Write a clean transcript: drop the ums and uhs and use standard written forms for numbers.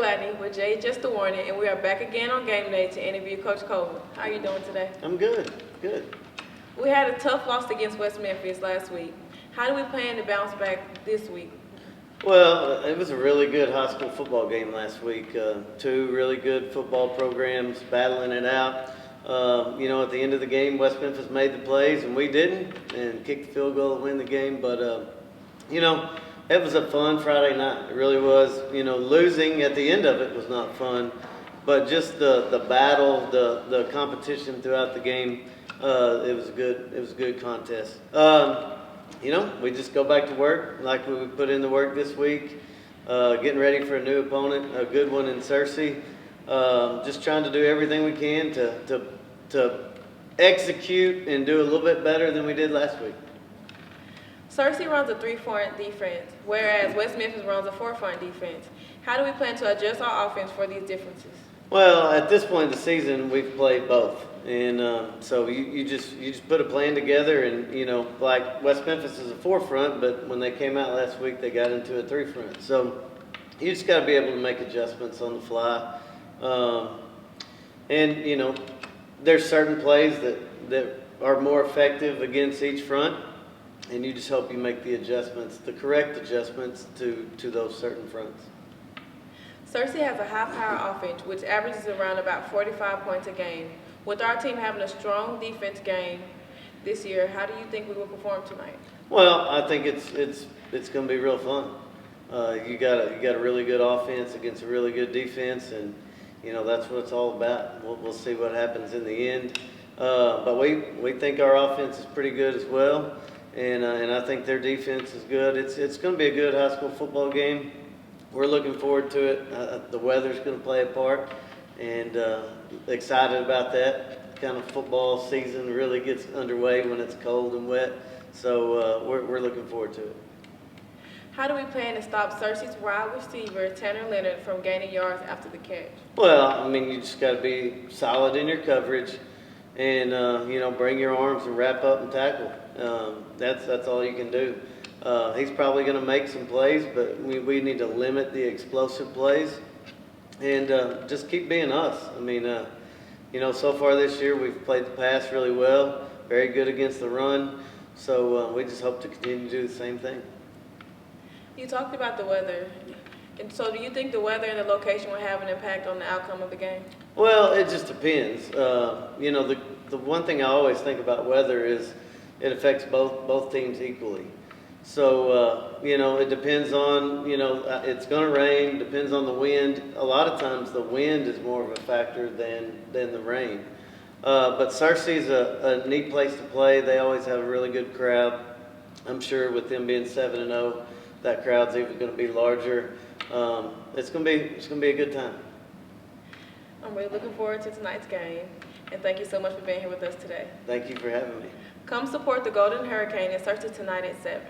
Gladney with JHSTheWarning, and we are back again on game day to interview Coach Coleman. How are you doing today? I'm good, good. We had a tough loss against West Memphis last week. How do we plan to bounce back this week? Well, it was a really good high school football game last week. Two really good football programs battling it out. At the end of the game, West Memphis made the plays and we didn't, and kicked the field goal to win the game. But, it was a fun Friday night. It really was. Losing at the end of it was not fun, but just the battle, the competition throughout the game, it was a good contest. We just go back to work like we put in the work this week, getting ready for a new opponent, a good one in Searcy. Just trying to do everything we can to execute and do a little bit better than we did last week. Searcy runs a 3-front defense, whereas West Memphis runs a 4-front defense. How do we plan to adjust our offense for these differences? Well, at this point in the season, we've played both, and so you just put a plan together, and like West Memphis is a 4-front, but when they came out last week, they got into a 3-front. So you just got to be able to make adjustments on the fly, there's certain plays that are more effective against each front. And you just hope you make the adjustments, the correct adjustments to those certain fronts. Searcy has a high-power offense, which averages around about 45 points a game. With our team having a strong defense game this year, how do you think we will perform tonight? Well, I think it's going to be real fun. You got a really good offense against a really good defense, and that's what it's all about. We'll see what happens in the end. But we think our offense is pretty good as well. And I think their defense is good. It's going to be a good high school football game. We're looking forward to it. The weather's going to play a part, and excited about that. Kind of football season really gets underway when it's cold and wet. So we're looking forward to it. How do we plan to stop Searcy's wide receiver, Tanner Leonard, from gaining yards after the catch? Well, you just got to be solid in your coverage, and bring your arms and wrap up and tackle. That's all you can do. He's probably going to make some plays, but we need to limit the explosive plays and just keep being us. So far this year we've played the pass really well, very good against the run. So we just hope to continue to do the same thing. You talked about the weather. And so do you think the weather and the location will have an impact on the outcome of the game? Well, it just depends. The one thing I always think about weather is it affects both teams equally. So, it depends on, it's going to rain, depends on the wind. A lot of times the wind is more of a factor than the rain. But Searcy's a neat place to play. They always have a really good crowd. I'm sure with them being 7-0, that crowd's even going to be larger. It's going to be a good time. I'm really looking forward to tonight's game, and thank you so much for being here with us today. Thank you for having me. Come support the Golden Hurricane in Searcy tonight at 7.